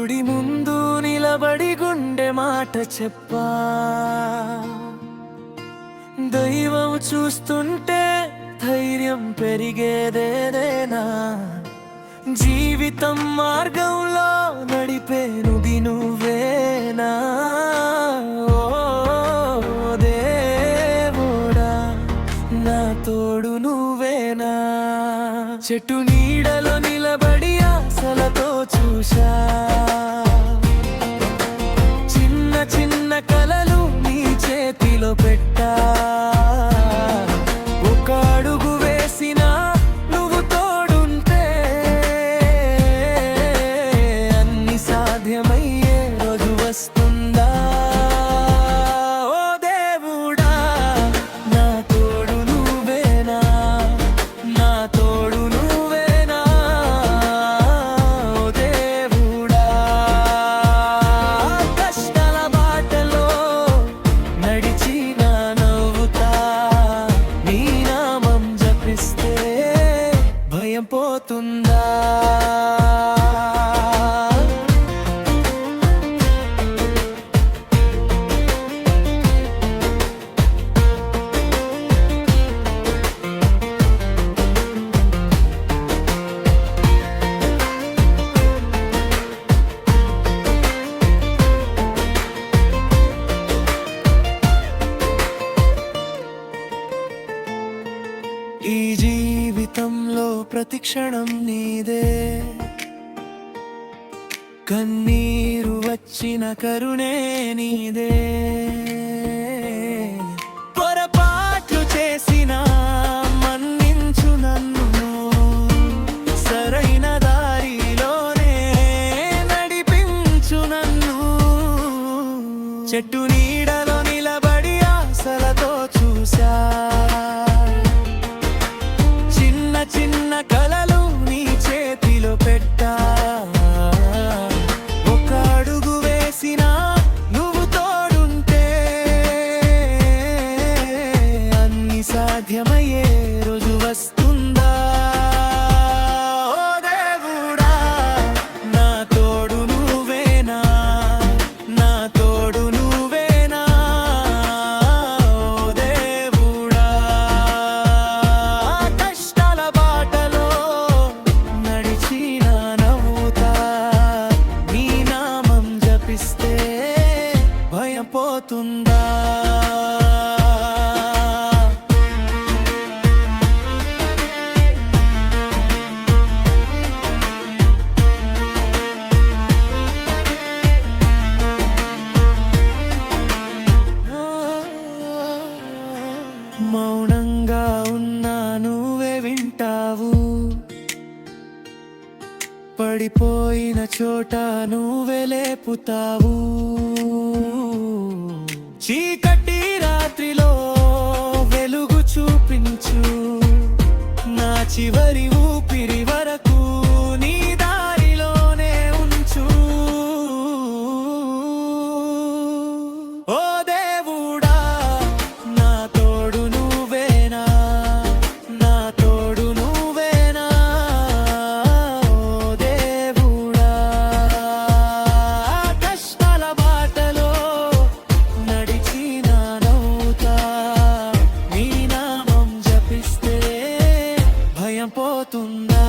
గుడి ముందు నిలబడి గుండె మాట చెప్పా, దైవం చూస్తుంటే ధైర్యం పెరిగేదేనా. జీవితం మార్గంలో నడిపేనుది నువ్వేనా. ఓ దేవుడా, నా తోడు నువ్వేనా. చెట్టు నీడలో నిలబడి ఆశలతో చూశా, చిన్న చిన్న కలలు నీ చేతిలో పెట్టా. ఒక అడుగు వేసినా నువ్వు తోడుంటే అన్ని సాధ్యమయ్యే రోజు వస్తుందా. ఓ దేవుడా, నా తోడు నువ్వేనా, నా తోడు నువ్వేనా. ఓ దేవుడా, కష్టాల బాటలో నడిచిన నవ్వుతా, నీ నామం జపిస్తే భయం పోతుందా. ఈ జీవితంలో ప్రతి క్షణం నీదే, కన్నీరు వచ్చిన కరుణే నీదే. పొరపాట్లు చేసిన మన్నించు నన్ను, సరైన దారిలోనే నడిపించు నన్ను. చెట్టు నీడలో నిలబడి ఆశలతో చూశా, చిన్న కలలు నీ చేతిలో పెట్టా. ఒక అడుగు వేసినా నువ్వు తోడుంటే అన్ని సాధ్యమయ్యే రోజు వస్తుందా. ఓ దేవుడా, నా తోడు నువ్వేనా, నా తోడు నువ్వేనా. ఓ దేవుడా, కష్టాల బాటలో నడిచిన నవ్వుతా, నీ నామం జపిస్తే భయం పోతుందా. మౌనంగా ఉన్నా నువ్వే వింటావు, పడిపోయిన చోట నువ్వే లేపుతావు. చీకటి రాత్రిలో వెలుగు చూపించు, నా చివరి ఊపిరి వరకు నీ దారిలోనే ఉంచు. ఓ దేవుడా, నా తోడు నువ్వేనా, నా తోడు నువ్వేనా. ఓ దేవుడా, కష్టాల బాటలో నడిచిన నవ్వుతా, నీ నామం జపిస్తే భయం పోతుందా.